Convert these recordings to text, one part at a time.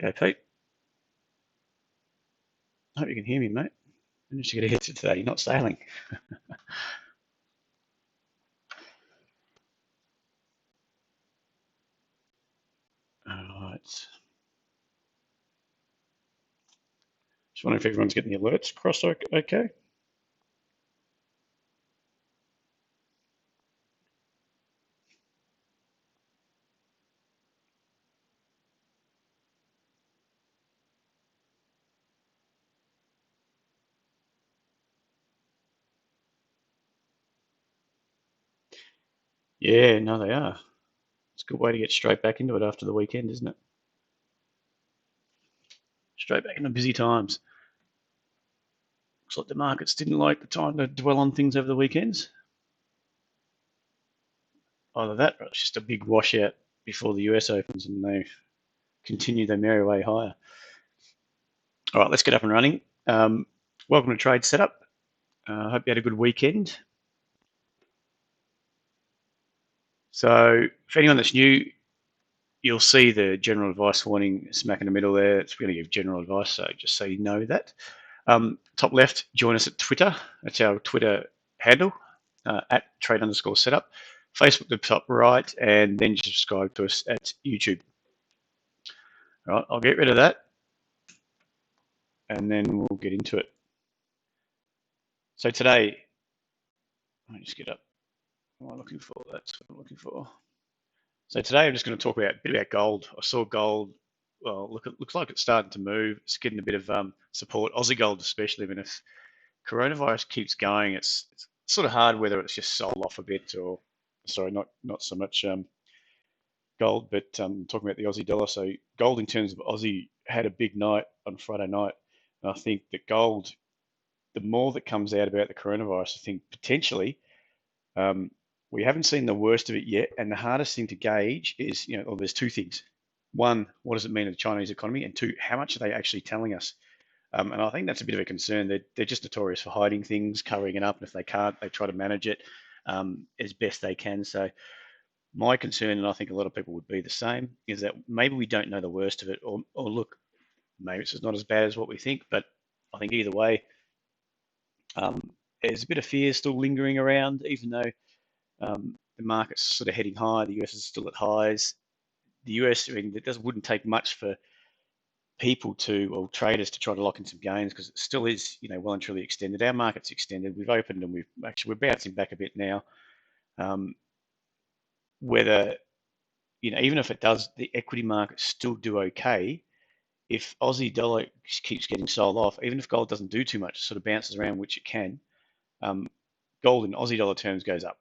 G'day, Pete. Hope you can hear me, mate. Managed to get a headset today. You're not sailing. All right. Just wondering if everyone's getting the alerts across okay. Yeah, no, they are. It's a good way to get straight back into it after the weekend, isn't it? Straight back into busy times. Looks like the markets didn't like the time to dwell on things over the weekends. Either that or it's just a big washout before the US opens and they continue their merry way higher. All right, let's get up and running. Welcome to Trade Setup. I hope you had a good weekend. So, for anyone that's new, you'll see the general advice warning smack in the middle there. It's going to give general advice, so just so you know that. Top left, join us at Twitter. That's our Twitter handle, at trade_setup. Facebook, the top right, and then subscribe to us at YouTube. All right, I'll get rid of that, and then we'll get into it. So today, let me just get up. What am I looking for? That's what I'm looking for. So today I'm just going to talk about a bit about gold. I saw gold. Well, it looks like it's starting to move. It's getting a bit of support. Aussie gold, especially. I mean, if coronavirus keeps going, it's sort of hard whether it's just sold off a bit or, sorry, not so much gold, but talking about the Aussie dollar. So gold in terms of Aussie had a big night on Friday night. And I think that gold, the more that comes out about the coronavirus, I think potentially we haven't seen the worst of it yet. And the hardest thing to gauge is, well, there's two things. One, what does it mean to the Chinese economy? And two, how much are they actually telling us? And I think that's a bit of a concern. They're just notorious for hiding things, covering it up, and if they can't, they try to manage it as best they can. So my concern, and I think a lot of people would be the same, is that maybe we don't know the worst of it, or look, maybe it's not as bad as what we think. But I think either way, there's a bit of fear still lingering around, even though the market's sort of heading higher. The US is still at highs. The US, I mean, wouldn't take much for people or traders to try to lock in some gains because it still is, well and truly extended. Our market's extended. We've opened and we're bouncing back a bit now. Whether, even if it does, the equity markets still do okay. If Aussie dollar keeps getting sold off, even if gold doesn't do too much, it sort of bounces around, which it can, gold in Aussie dollar terms goes up.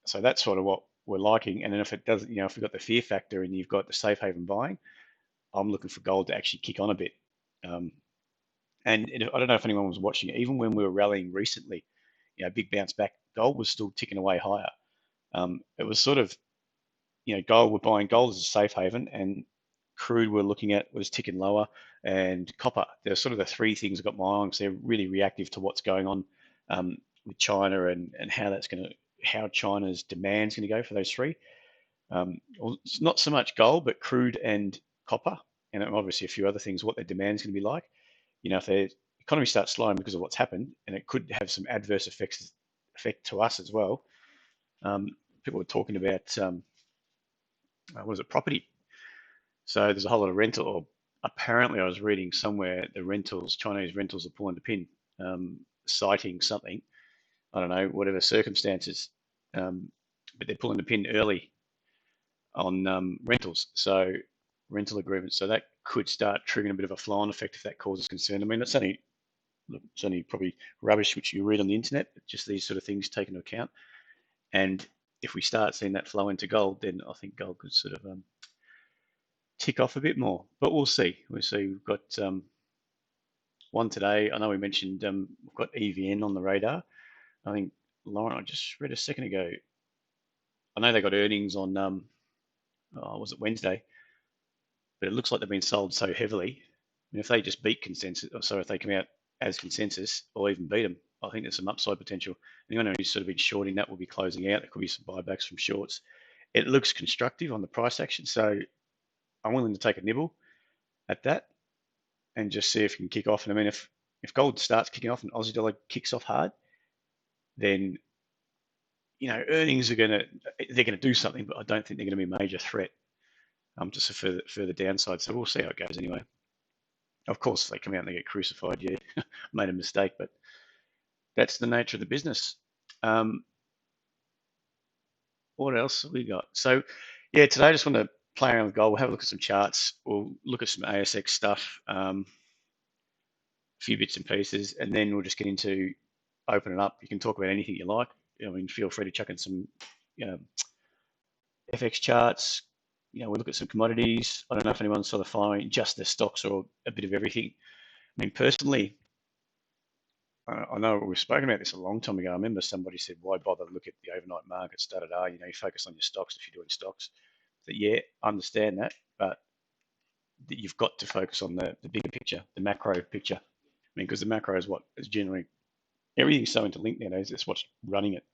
So that's sort of what we're liking. And then if it doesn't, if we've got the fear factor and you've got the safe haven buying, I'm looking for gold to actually kick on a bit. And I don't know if anyone was watching it, even when we were rallying recently, big bounce back, gold was still ticking away higher. It was sort of, gold, we're buying gold as a safe haven, and crude we're looking at was ticking lower, and copper. They're sort of the three things I've got my eye on because they're really reactive to what's going on with China and how China's demand's going to go for those three. Well, it's not so much gold, but crude and copper, and obviously a few other things, what their demand's going to be like. If their economy starts slowing because of what's happened, and it could have some adverse effect to us as well. People were talking about, property. So there's a whole lot of rental, or apparently I was reading somewhere the Chinese rentals are pulling the pin, citing something, I don't know, whatever circumstances, but they're pulling the pin early on rentals. So rental agreements. So that could start triggering a bit of a flow-on effect if that causes concern. I mean, it's only probably rubbish which you read on the internet, but just these sort of things taken into account. And if we start seeing that flow into gold, then I think gold could sort of tick off a bit more. But we'll see. We've got one today. I know we mentioned we've got EVN on the radar. I think, Lauren, I just read a second ago, I know they got earnings on, was it Wednesday? But it looks like they've been sold so heavily. I mean, if they just beat consensus, if they come out as consensus or even beat them, I think there's some upside potential. Anyone who's sort of been shorting that will be closing out. There could be some buybacks from shorts. It looks constructive on the price action, so I'm willing to take a nibble. at that and just see if you can kick off. And I mean, if gold starts kicking off and Aussie dollar kicks off hard, then earnings they're gonna do something, but I don't think they're gonna be a major threat just a further downside. So we'll see how it goes anyway. Of course, if they come out and they get crucified, yeah, made a mistake, but that's the nature of the business. What else have we got? So, yeah, today I just want to play around with gold. We'll have a look at some charts. We'll look at some ASX stuff, a few bits and pieces, and then we'll just get into open it up. You can talk about anything you like. I mean, feel free to chuck in some FX charts. We'll look at some commodities. I don't know if anyone's sort of following just the stocks or a bit of everything. I mean, personally, I know we've spoken about this a long time ago. I remember somebody said, why bother look at the overnight markets, you focus on your stocks if you're doing stocks. But yeah, I understand that, but you've got to focus on the bigger picture, the macro picture. I mean, because the macro is what is generally, everything's so interlinked nowadays. It's what's running it,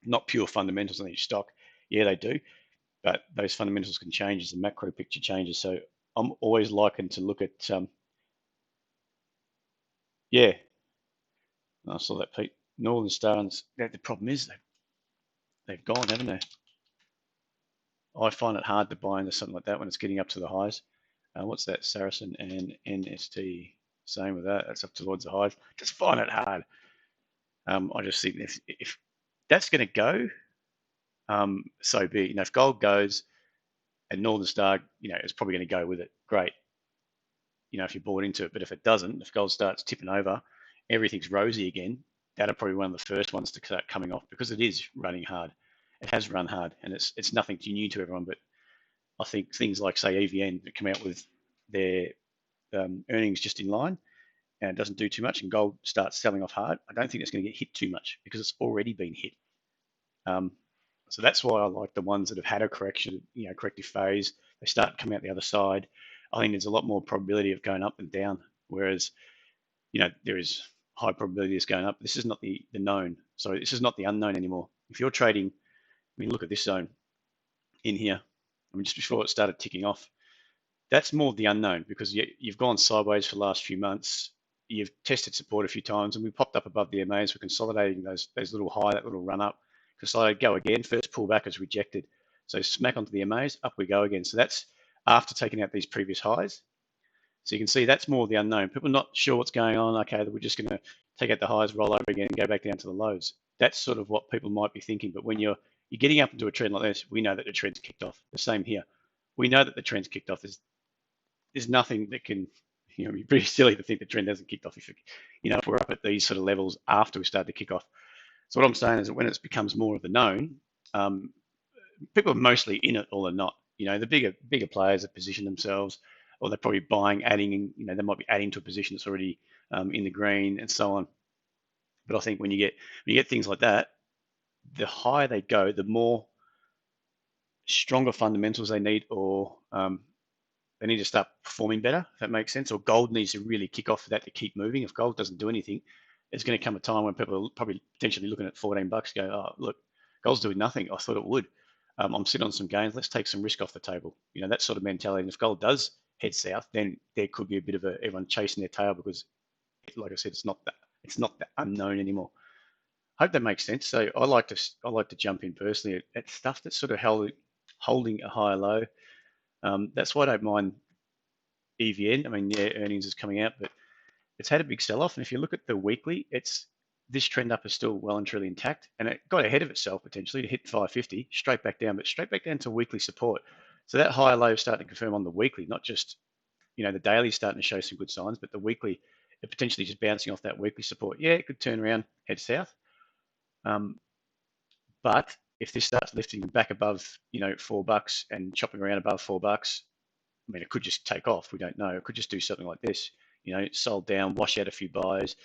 not pure fundamentals on each stock. Yeah, they do, but those fundamentals can change as the macro picture changes. So I'm always liking to look at, yeah, I saw that, Pete. Northern Stars, the problem is they've gone, haven't they? I find it hard to buy into something like that when it's getting up to the highs. What's that? Saracen and NST. Same with that. That's up towards the highs. Just find it hard. I just think if that's going to go, so be it. If gold goes and Northern Star, it's probably going to go with it. Great. If you're bought into it. But if it doesn't, if gold starts tipping over, everything's rosy again. That'll probably be one of the first ones to start coming off because it is running hard. It has run hard, and it's nothing new to everyone. But I think things like say EVN that come out with their earnings just in line and it doesn't do too much, and gold starts selling off hard, I don't think it's going to get hit too much because it's already been hit. So that's why I like the ones that have had a correction, corrective phase. They start coming out the other side. I think there's a lot more probability of going up and down, whereas there is high probability of going up. This is not the known. So this is not the unknown anymore. If you're trading, I mean, look at this zone in here. I mean, just before it started ticking off, that's more the unknown because you've gone sideways for the last few months. You've tested support a few times, and we popped up above the MAs. We're consolidating those little high, that little run up. Consolidate, go again. First pullback is rejected. So smack onto the MAs, up we go again. So that's after taking out these previous highs. So you can see that's more the unknown. People are not sure what's going on. Okay, we're just going to take out the highs, roll over again, and go back down to the lows. That's sort of what people might be thinking. But when you're getting up into a trend like this, we know that the trend's kicked off. The same here. We know that the trend's kicked off. There's nothing that can, it'd be pretty silly to think the trend hasn't kicked off if we're up at these sort of levels after we start to kick off. So what I'm saying is that when it becomes more of the known, people are mostly in it or they're not. The bigger players have positioned themselves, or they're probably buying, adding, they might be adding to a position that's already in the green and so on. But I think when you get things like that, the higher they go, the more stronger fundamentals they need, or they need to start performing better, if that makes sense, or gold needs to really kick off for that to keep moving. If gold doesn't do anything, there's going to come a time when people are probably potentially looking at $14, go, oh, look, gold's doing nothing. I thought it would. I'm sitting on some gains. Let's take some risk off the table. That sort of mentality. And if gold does head south, then there could be a bit of everyone chasing their tail because, like I said, it's not that unknown anymore. I hope that makes sense. So I like to jump in personally at stuff that's sort of holding a higher low. That's why I don't mind EVN. I mean, yeah, earnings is coming out, but it's had a big sell-off. And if you look at the weekly, this trend up is still well and truly intact, and it got ahead of itself potentially to hit 550, straight back down, but straight back down to weekly support. So that higher low is starting to confirm on the weekly, not just the daily starting to show some good signs, but the weekly, it potentially just bouncing off that weekly support. Yeah, it could turn around, head south. But if this starts lifting back above, $4 and chopping around above $4, I mean, it could just take off. We don't know. It could just do something like this. Sold down, wash out a few buys,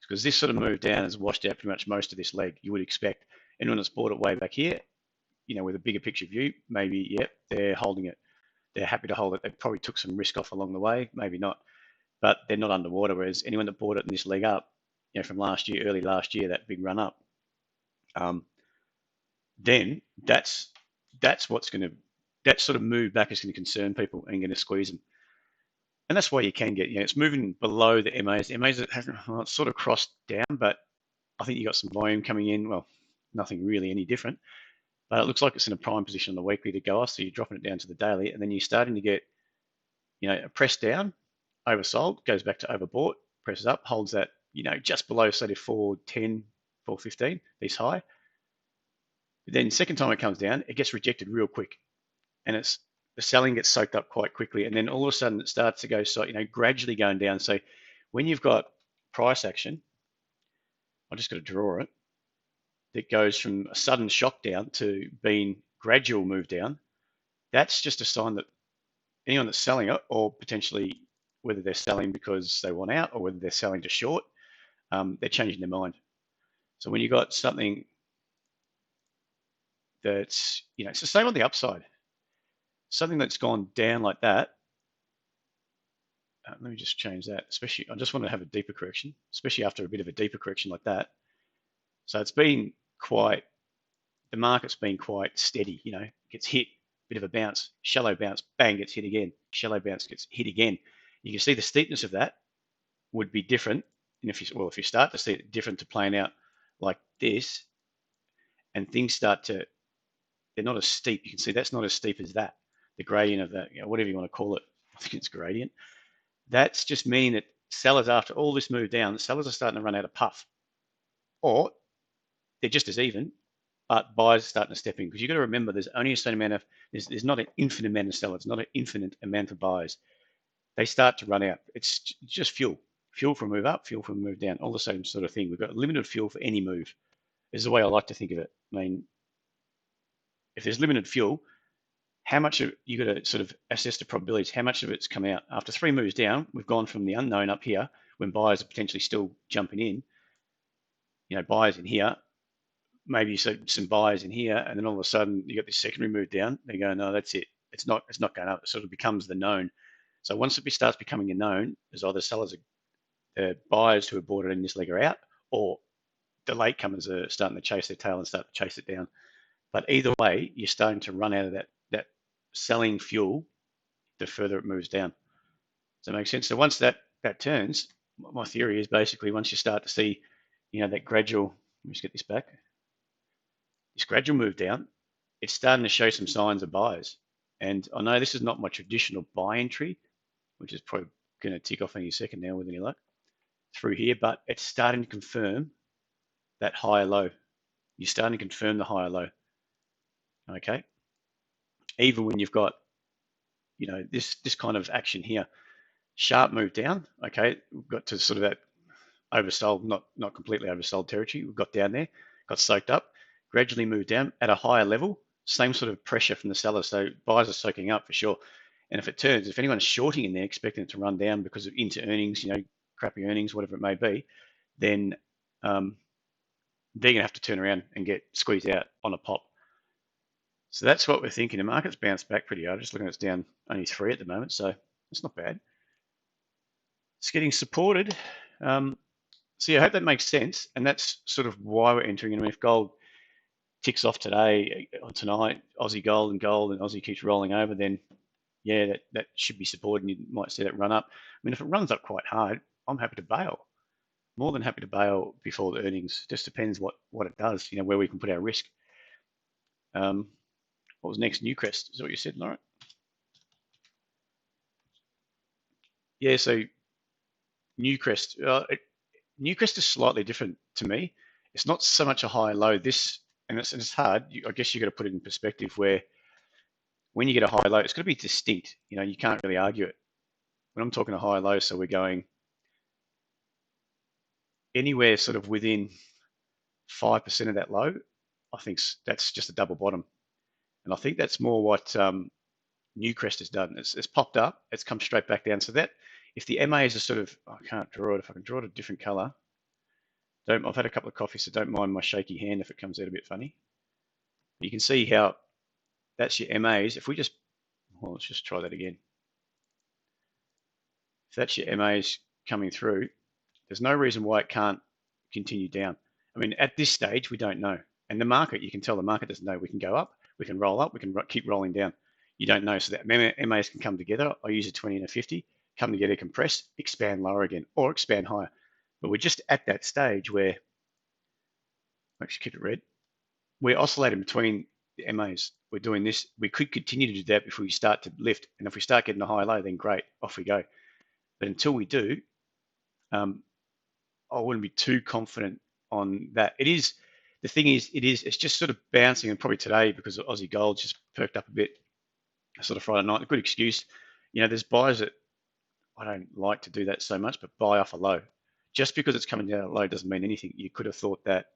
because this sort of move down has washed out pretty much most of this leg. You would expect anyone that's bought it way back here, with a bigger picture view, maybe, yep, they're holding it. They're happy to hold it. They probably took some risk off along the way, maybe not, but they're not underwater. Whereas anyone that bought it in this leg up, from last year, early last year, that big run up, then that's what's going to, that sort of move back is going to concern people and going to squeeze them. And that's why you can get, it's moving below the MAs. The MAs hasn't, well, it's sort of crossed down, but I think you got some volume coming in. Well, nothing really any different, but it looks like it's in a prime position on the weekly to go off. So you're dropping it down to the daily, and then you're starting to get, a press down, oversold, goes back to overbought, presses up, holds that, just below, say, 410, 415, this high. But then second time it comes down, it gets rejected real quick, and the selling gets soaked up quite quickly, and then all of a sudden it starts to go, so gradually going down. So when you've got price action, I just got to draw it, that goes from a sudden shock down to being gradual move down. That's just a sign that anyone that's selling it, or potentially whether they're selling because they want out or whether they're selling to short, they're changing their mind. So when you've got something that's, it's the same on the upside. Something that's gone down like that, let me just change that, especially, I just want to have a deeper correction, especially after a bit of a deeper correction like that. So it's been quite, the market's been quite steady, gets hit, bit of a bounce, shallow bounce, bang, gets hit again, shallow bounce, gets hit again. You can see the steepness of that would be different. And if you start to see it different to playing out like this, and things start to, they're not as steep. You can see that's not as steep as that. The gradient of that, whatever you want to call it, I think it's gradient. That's just meaning that sellers, after all this move down, sellers are starting to run out of puff, or they're just as even, but buyers are starting to step in, because you've got to remember there's only a certain amount of, there's not an infinite amount of sellers, not an infinite amount of buyers. They start to run out. It's just fuel for a move up, fuel for a move down, all the same sort of thing. We've got limited fuel for any move, is the way I like to think of it. I mean, if there's limited fuel, how much of, you got to sort of assess the probabilities, how much of it's come out. After 3 moves down, we've gone from the unknown up here, when buyers are potentially still jumping in, buyers in here, maybe some buyers in here, and then all of a sudden you got this secondary move down. They go, no, that's it. It's not going up. It sort of becomes the known. So once it starts becoming a known, there's either sellers, buyers who have bought it in this leg are out, or the latecomers are starting to chase their tail and start to chase it down. But either way, you're starting to run out of that selling fuel the further it moves down. Does that make sense? So once that turns, my theory is basically once you start to see, that gradual, let me just get this back, this gradual move down, it's starting to show some signs of buyers. And I know this is not my traditional buy entry, which is probably going to tick off any second now with any luck through here, but it's starting to confirm that higher low. You're starting to confirm the higher low. Okay. Even when you've got, this kind of action here, sharp move down. Okay. We've got to sort of that oversold, not completely oversold territory. We've got down there, got soaked up, gradually moved down at a higher level, same sort of pressure from the sellers. So buyers are soaking up for sure. And if it turns, if anyone's shorting in there, expecting it to run down because of into earnings, crappy earnings, whatever it may be, then they're going to have to turn around and get squeezed out on a pop. So that's what we're thinking. The market's bounced back pretty hard. Just looking at it's down only 3 at the moment, so it's not bad. It's getting supported. So yeah, I hope that makes sense, and that's sort of why we're entering. If gold ticks off today or tonight, Aussie gold and Aussie keeps rolling over, then yeah, that should be supported, and you might see that run up. I mean, if it runs up quite hard, I'm happy to bail. More than happy to bail before the earnings. Just depends what it does, where we can put our risk. What was next? Newcrest, is that what you said, Lauren? Yeah, so Newcrest. Newcrest is slightly different to me. It's not so much a high low. And it's hard. I guess you got to put it in perspective where when you get a high low, it's got to be distinct. You can't really argue it. When I'm talking a high low, so we're going anywhere sort of within 5% of that low, I think that's just a double bottom. And I think that's more what Newcrest has done. It's popped up, it's come straight back down. So that if the MAs are sort of, I can't draw it. If I can draw it a different color, I've had a couple of coffees, so don't mind my shaky hand if it comes out a bit funny. You can see how that's your MAs. If we just, well, let's just try that again. If that's your MAs coming through, there's no reason why it can't continue down. I mean, at this stage, we don't know. And the market, you can tell the market doesn't know. We can go up, we can roll up, we can keep rolling down. You don't know. So that MAs can come together. I use a 20 and a 50, come together, compress, expand lower again, or expand higher. But we're just at that stage where, actually keep it red, we're oscillating between the MAs. We're doing this. We could continue to do that before we start to lift. And if we start getting a high low, then great, off we go. But until we do, I wouldn't be too confident on that. It is, the thing is, it's just sort of bouncing, and probably today because Aussie gold just perked up a bit, sort of Friday night, a good excuse. There's buyers that, I don't like to do that so much, but buy off a low. Just because it's coming down a low doesn't mean anything. You could have thought that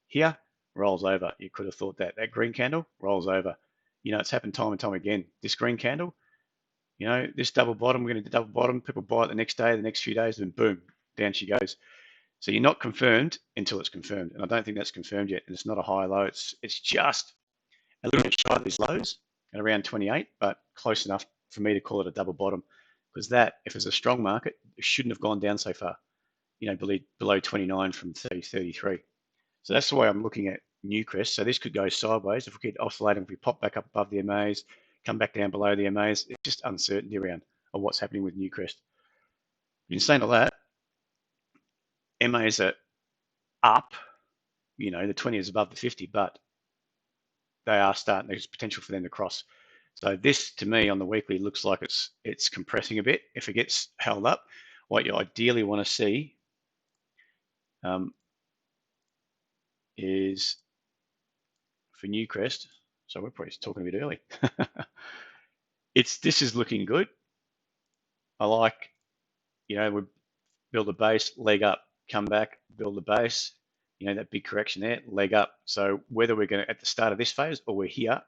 here rolls over. You could have thought that green candle rolls over. It's happened time and time again. This green candle, this double bottom, we're going to double bottom. People buy it the next day, the next few days, and boom, down she goes. So you're not confirmed until it's confirmed, and I don't think that's confirmed yet. And it's not a high low. It's just a little bit shy of these lows at around 28, but close enough for me to call it a double bottom. Because that, if it's a strong market, it shouldn't have gone down so far. Below 29 from 30, 33. So that's the way I'm looking at Newcrest. So this could go sideways. If we keep oscillating, if we pop back up above the MAs, come back down below the MAs, it's just uncertainty around of what's happening with Newcrest. In saying all that, MAs are up. The 20 is above the 50, but they are starting. There's potential for them to cross. So this, to me, on the weekly, looks like it's compressing a bit. If it gets held up, what you ideally want to see is for Newcrest. So we're probably talking a bit early. This is looking good. I like, we build a base, leg up, come back, build a base. That big correction there, leg up. So whether we're going to at the start of this phase or we're here,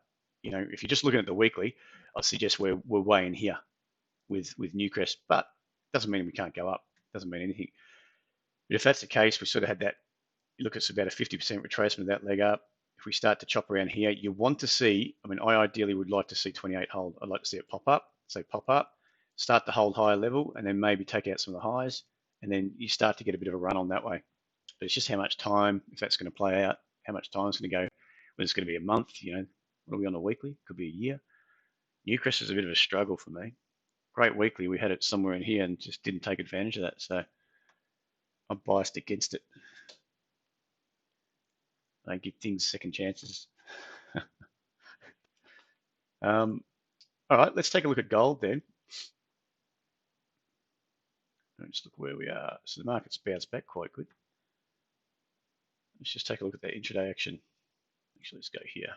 if you're just looking at the weekly, I suggest we're way in here with Newcrest. But doesn't mean we can't go up. Doesn't mean anything. But if that's the case, we sort of had that. You look at about a 50% retracement of that leg up. If we start to chop around here, you want to see, I ideally would like to see 28 hold. I'd like to see it pop up, start to hold higher level, and then maybe take out some of the highs, and then you start to get a bit of a run on that way. But it's just how much time, if that's going to play out, how much time it's going to go, whether it's going to be a month, what are we on a weekly? Could be a year. Newcrest is a bit of a struggle for me. Great weekly, we had it somewhere in here and just didn't take advantage of that, so I'm biased against it. I don't give things second chances. All right, let's take a look at gold then. Let's look where we are. So the market's bounced back quite good. Let's just take a look at that intraday action. Actually, let's go here.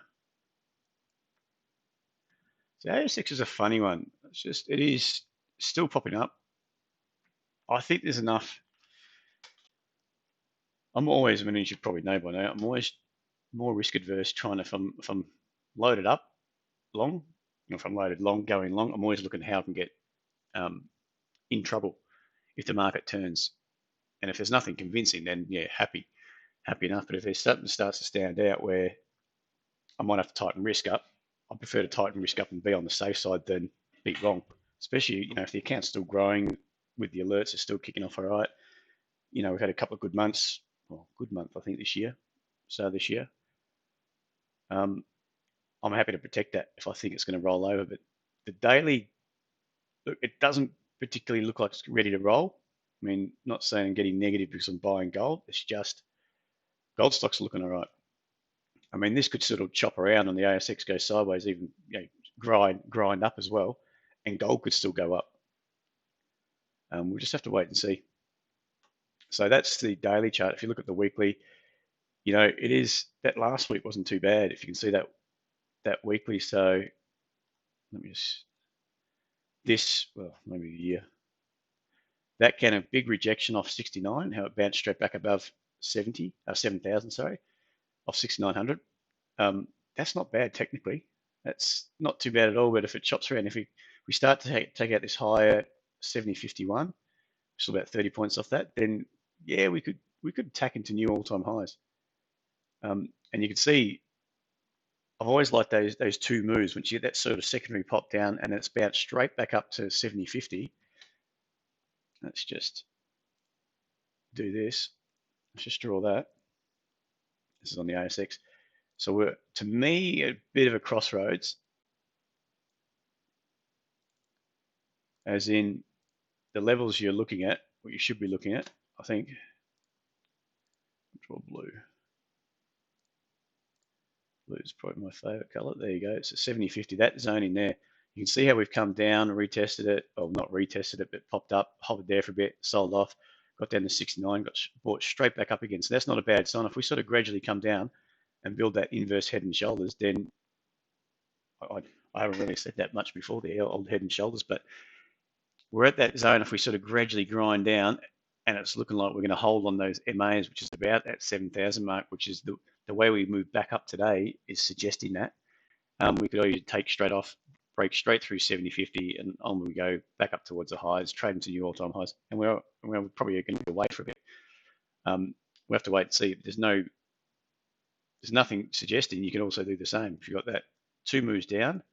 So ASX is a funny one. It is still popping up. I think there's enough. I'm always, you should probably know by now, I'm always more risk adverse trying to, if I'm loaded up long, if I'm loaded long, going long, I'm always looking how I can get in trouble if the market turns. And if there's nothing convincing, then yeah, happy enough. But if there's something that starts to stand out where I might have to tighten risk up, I prefer to tighten risk up and be on the safe side than be wrong. Especially, if the account's still growing with the alerts are still kicking off all right. We've had a couple of good months, good month, I think, this year. I'm happy to protect that if I think it's going to roll over. But the daily, look, it doesn't particularly look like it's ready to roll. Not saying I'm getting negative because I'm buying gold. It's just gold stocks are looking all right. This could sort of chop around on the ASX, go sideways, even grind up as well, and gold could still go up. We'll just have to wait and see. So that's the daily chart. If you look at the weekly, it is, that last week wasn't too bad. If you can see that weekly. So let me just, maybe a year. That kind of big rejection off 69, how it bounced straight back above 7,000, off 6,900. That's not bad technically. That's not too bad at all. But if it chops around, if we start to take out this higher 70.51, still about 30 points off that, then yeah, we could tack into new all-time highs. And you can see, I've always liked those two moves. Once you get that sort of secondary pop down and it's bounced straight back up to 70.50. Let's just do this. Let's just draw that. This is on the ASX. So we're, to me, a bit of a crossroads, as in the levels you're looking at, what you should be looking at, I think, draw blue. Blue is probably my favorite color. There you go. It's a 70-50, that zone in there. You can see how we've come down, retested it, or not retested it, but popped up, hovered there for a bit, sold off, got down to 69, got bought straight back up again. So that's not a bad sign. If we sort of gradually come down and build that inverse head and shoulders, then I haven't really said that much before, the old head and shoulders, but we're at that zone. If we sort of gradually grind down, and it's looking like we're going to hold on those MAs, which is about that 7,000 mark, which is the way we move back up today is suggesting that. We could either take straight off, break straight through 70-50, and on we go back up towards the highs, trade into new all-time highs. And we're probably going to wait for a bit. We have to wait and see. There's nothing suggesting you can also do the same. If you've got that 2 moves down,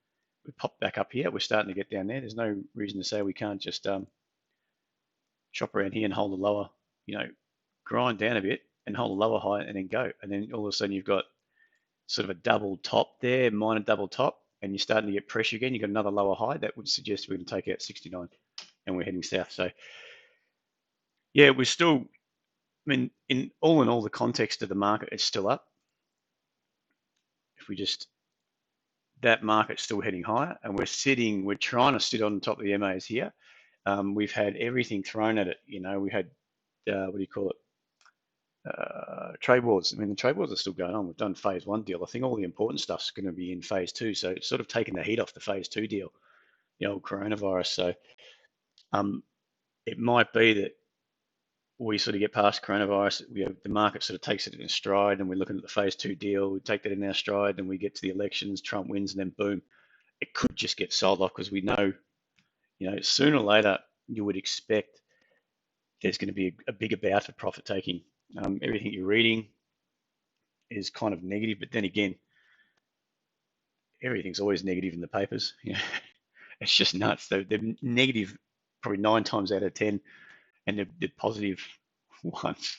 we pop back up here. We're starting to get down there. There's no reason to say we can't just chop around here and hold a lower, grind down a bit and hold a lower high and then go. And then all of a sudden you've got sort of a double top there, minor double top, and you're starting to get pressure again. You've got another lower high. That would suggest we're going to take out 69 and we're heading south. So yeah, we're still, in all, the context of the market, it's still up. If we just, that market's still heading higher, and we're trying to sit on top of the MAs here. We've had everything thrown at it. We had, what do you call it? Trade wars. The trade wars are still going on. We've done phase 1 deal. I think all the important stuff's going to be in phase 2. So it's sort of taken the heat off the phase 2 deal, the old coronavirus. So it might be that we sort of get past coronavirus, the market sort of takes it in stride, and we're looking at the phase 2 deal. We take that in our stride, and we get to the elections, Trump wins, and then boom, it could just get sold off, because we know, sooner or later you would expect there's going to be a bigger bout of profit taking. Everything you're reading is kind of negative, but then again, everything's always negative in the papers. It's just nuts. They're negative probably 9 times out of 10, and they're positive once.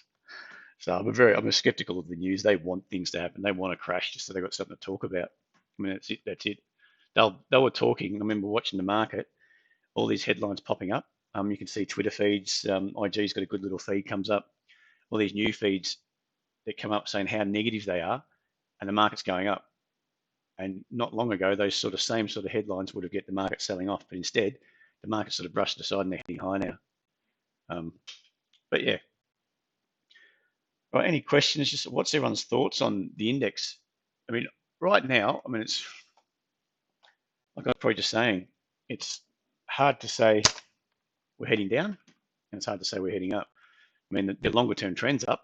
So I'm skeptical of the news. They want things to happen. They want to crash just so they've got something to talk about. That's it. That's it. They were talking. I remember watching the market, all these headlines popping up. You can see Twitter feeds. IG's got a good little feed comes up. All these new feeds that come up saying how negative they are, and the market's going up. And not long ago, those same sort of headlines would have get the market selling off, but instead, the market sort of brushed aside and they're heading high now. But yeah. Well, any questions? Just what's everyone's thoughts on the index? Right now, it's like I was probably just saying, it's hard to say we're heading down, and it's hard to say we're heading up. The longer term trend's up,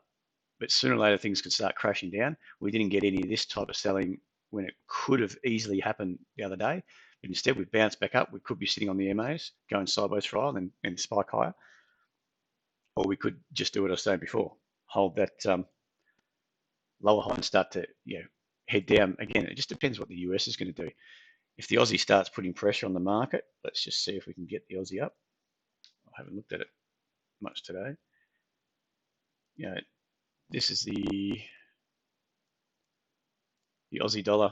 but sooner or later things could start crashing down. We didn't get any of this type of selling when it could have easily happened the other day, but instead we've bounced back up. We could be sitting on the MAs, going sideways for a while and spike higher, or we could just do what I was saying before, hold that lower high and start to head down again. It just depends what the US is going to do. If the Aussie starts putting pressure on the market, let's just see if we can get the Aussie up. I haven't looked at it much today. This is the Aussie dollar.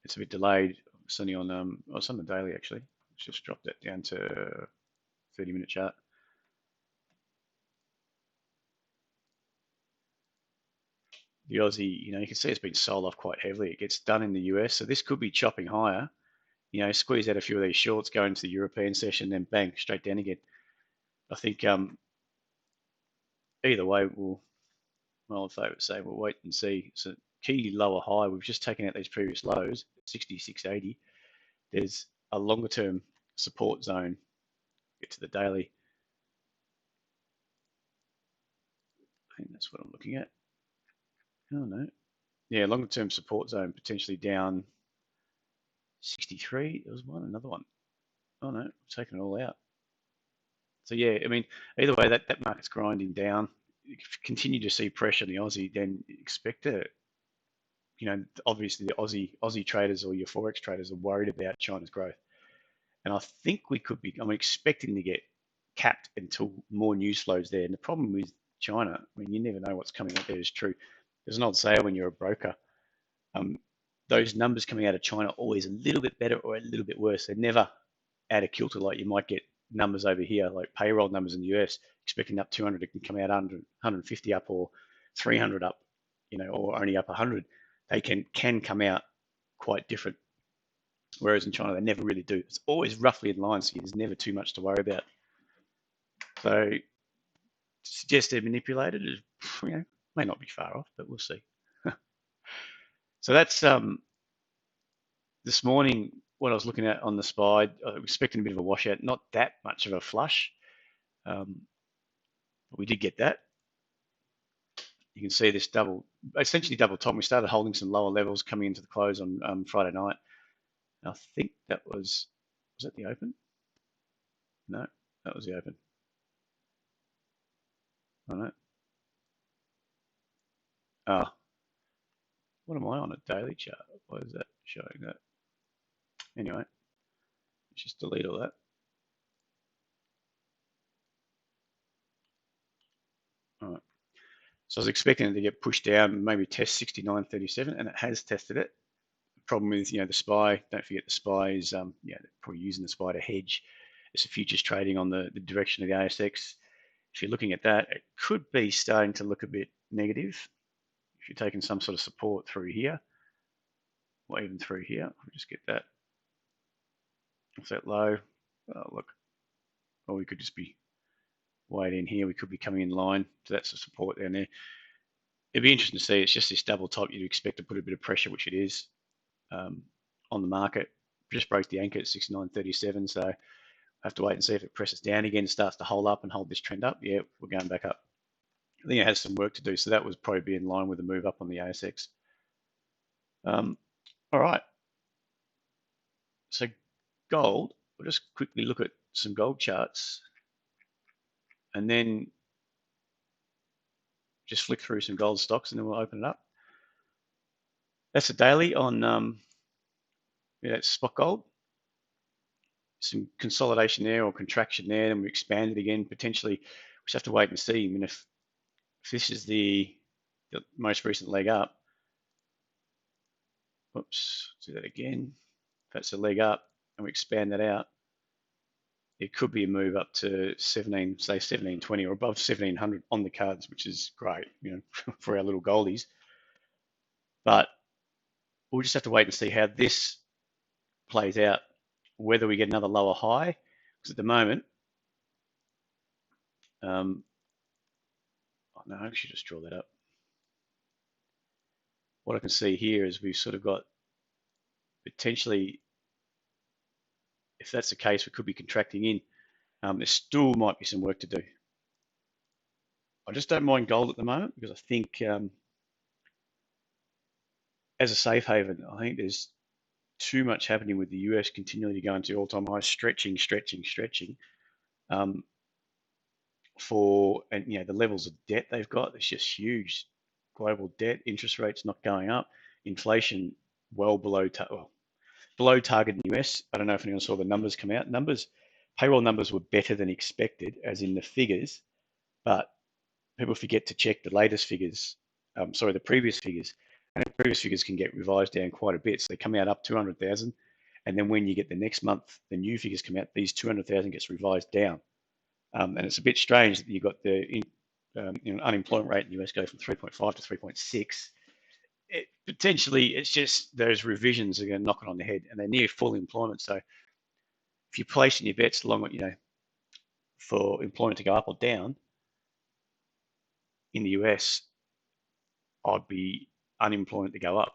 It's a bit delayed. It's only on it's on the daily actually. Let's just drop that down to 30-minute chart. The Aussie, you can see it's been sold off quite heavily. It gets done in the US, so this could be chopping higher. Squeeze out a few of these shorts, go into the European session, then bang, straight down again. I think either way, my old favourite say, we'll wait and see. So key lower high, we've just taken out these previous lows, 66.80. There's a longer term support zone. Get to the daily. I think that's what I'm looking at. Oh no. Yeah, longer term support zone potentially down 63. There was another one. Oh no, I've taken it all out. So yeah, either way, that market's grinding down. If you continue to see pressure on the Aussie, then expect it. Obviously the Aussie traders or your Forex traders are worried about China's growth. And I think I'm expecting to get capped until more news flows there. And the problem with China, you never know what's coming out there is true. There's an old saying when you're a broker, those numbers coming out of China are always a little bit better or a little bit worse. They're never out of kilter like you might get numbers over here, like payroll numbers in the US, expecting up 200, it can come out 100, 150 up or 300 up, or only up 100. They can come out quite different. Whereas in China, they never really do. It's always roughly in line, so there's never too much to worry about. So to suggest they're manipulated is, may not be far off, but we'll see. So that's this morning. What I was looking at on the SPY, I was expecting a bit of a washout, not that much of a flush, but we did get that. You can see this essentially double top. We started holding some lower levels coming into the close on Friday night. I think that was that the open? No, that was the open. Oh, no. Oh, what am I on a daily chart? Why is that showing that? Anyway, let's just delete all that. All right. So I was expecting it to get pushed down, maybe test 69.37, and it has tested it. The problem is, the SPY. Don't forget the SPY is, they're probably using the SPY to hedge. It's a futures trading on the direction of the ASX. If you're looking at that, it could be starting to look a bit negative. If you're taking some sort of support through here, or even through here, we'll just get that. What's that low? Oh, look, or we could just be way in here. We could be coming in line. So that's the support down there. It'd be interesting to see. It's just this double top. You'd expect to put a bit of pressure, which it is, on the market. Just broke the anchor at 69.37. So I have to wait and see if it presses down again, starts to hold up and hold this trend up. Yeah, we're going back up. I think it has some work to do. So that would probably be in line with the move up on the ASX. All right. So gold, we'll just quickly look at some gold charts and then just flick through some gold stocks and then we'll open it up. That's a daily on that's spot gold. Some consolidation there or contraction there, and we expand it again potentially. We just have to wait and see. I mean, if this is the most recent leg up, whoops, do that again. If that's a leg up and we expand that out, it could be a move up to 17, say 1720 or above 1700 on the cards, which is great, for our little goldies. But we'll just have to wait and see how this plays out, whether we get another lower high. Because at the moment, no, I should just draw that up. What I can see here is we've sort of got potentially, if that's the case, we could be contracting in. There still might be some work to do. I just don't mind gold at the moment because I think as a safe haven, I think there's too much happening with the US continually going to all-time highs, stretching. And the levels of debt they've got, it's just huge. Global debt, interest rates not going up, inflation well below target in the US. I don't know if anyone saw the numbers come out. Payroll numbers were better than expected, as in the figures, but people forget to check the latest figures. The previous figures, and the previous figures can get revised down quite a bit. So they come out up 200,000, and then when you get the next month, the new figures come out. These 200,000 gets revised down, and it's a bit strange that you got the unemployment rate in the US go from 3.5 to 3.6. Potentially, it's just those revisions are going to knock it on the head, and they're near full employment. So if you're placing your bets along, for employment to go up or down in the US, I'd be unemployment to go up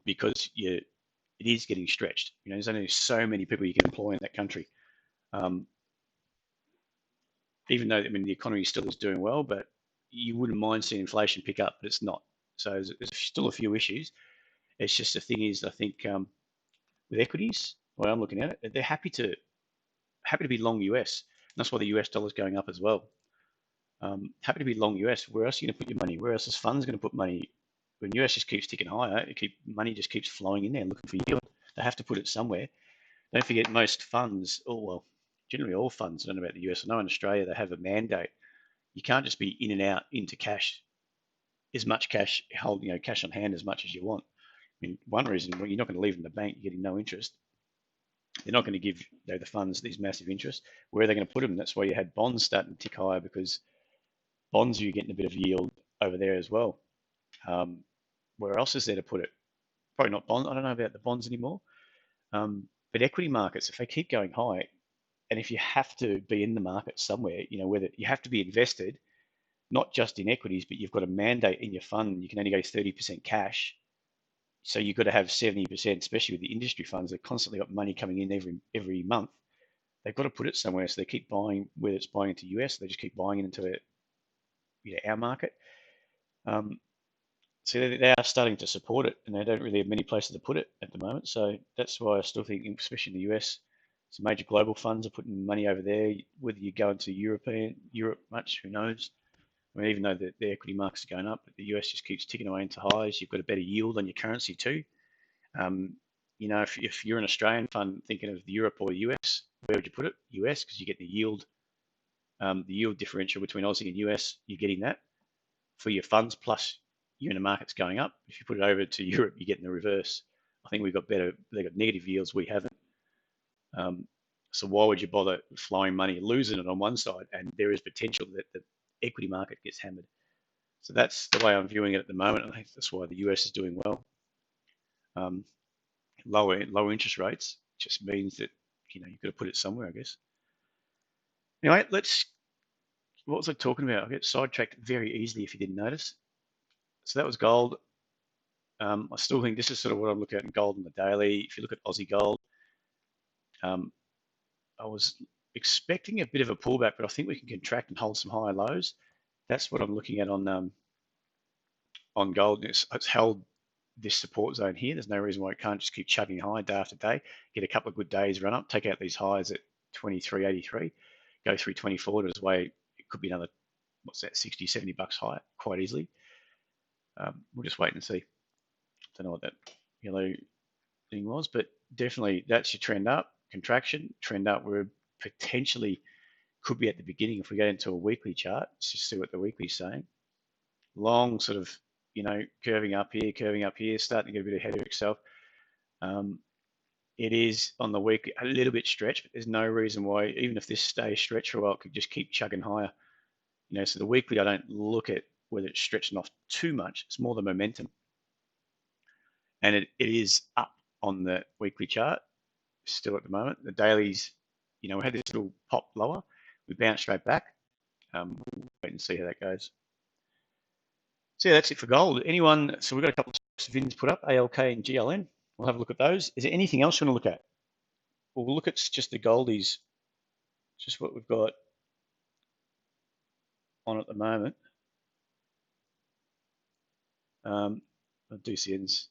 because it is getting stretched. There's only so many people you can employ in that country. Even though the economy still is doing well, but you wouldn't mind seeing inflation pick up, but it's not. So there's still a few issues. It's just the thing is, I think with equities, the way I'm looking at it, they're happy to be long US. And that's why the US dollar is going up as well. Happy to be long US. Where else are you going to put your money? Where else is funds going to put money? When US just keeps ticking higher, money just keeps flowing in there looking for yield. They have to put it somewhere. Don't forget, most funds, generally all funds, I don't know about the US. I know in Australia they have a mandate. You can't just be in and out into cash, as much cash, hold cash on hand as much as you want. One reason, you're not going to leave it in the bank, you're getting no interest. They're not going to give the funds these massive interest. Where are they going to put them? That's why you had bonds starting to tick higher, because bonds, you're getting a bit of yield over there as well. Where else is there to put it? Probably not bonds. I don't know about the bonds anymore. But equity markets, if they keep going high, and if you have to be in the market somewhere, whether you have to be invested, not just in equities, but you've got a mandate in your fund, you can only go 30% cash. So you've got to have 70%, especially with the industry funds. They've constantly got money coming in every month. They've got to put it somewhere, so they keep buying, whether it's buying into US, they just keep buying it into our market. So they are starting to support it, and they don't really have many places to put it at the moment. So that's why I still think, especially in the US, some major global funds are putting money over there. Whether you go into Europe much, who knows? I mean, even though the equity markets are going up, but the US just keeps ticking away into highs. You've got a better yield on your currency too. If you're an Australian fund thinking of Europe or the US, where would you put it? US, because you get the yield differential between Aussie and US. You're getting that for your funds, plus you're in the markets going up. If you put it over to Europe, you're getting the reverse. I think we've got better. They've got negative yields. We haven't. So why would you bother flowing money, losing it on one side, and there is potential that the equity market gets hammered. So that's the way I'm viewing it at the moment. I think that's why the US is doing well. Lower interest rates just means that you've got to put it somewhere, I guess. Anyway, what was I talking about? I get sidetracked very easily if you didn't notice. So that was gold. I still think this is sort of what I'm looking at in gold on the daily. If you look at Aussie gold, I was expecting a bit of a pullback, but I think we can contract and hold some higher lows. That's what I'm looking at on gold. It's held this support zone here. There's no reason why it can't just keep chugging high day after day, get a couple of good days run up, take out these highs at 23.83, go through 24 to its way. It could be another, 60, 70 bucks higher quite easily. We'll just wait and see. Don't know what that yellow thing was, but definitely that's your trend up, contraction, trend up. We're potentially could be at the beginning if we go into a weekly chart. Let's just see what the weekly's saying. Long sort of, curving up here, starting to get a bit ahead of itself. It is on the weekly a little bit stretched, but there's no reason why, even if this stays stretched for a while, it could just keep chugging higher. So the weekly, I don't look at whether it's stretching off too much. It's more the momentum. And it is up on the weekly chart still at the moment. The dailies, we had this little pop lower. We bounced straight back. We'll wait and see how that goes. So yeah, that's it for gold. So we've got a couple of VINs put up, ALK and GLN. We'll have a look at those. Is there anything else you want to look at? We'll look at just the goldies, just what we've got on at the moment. DCN's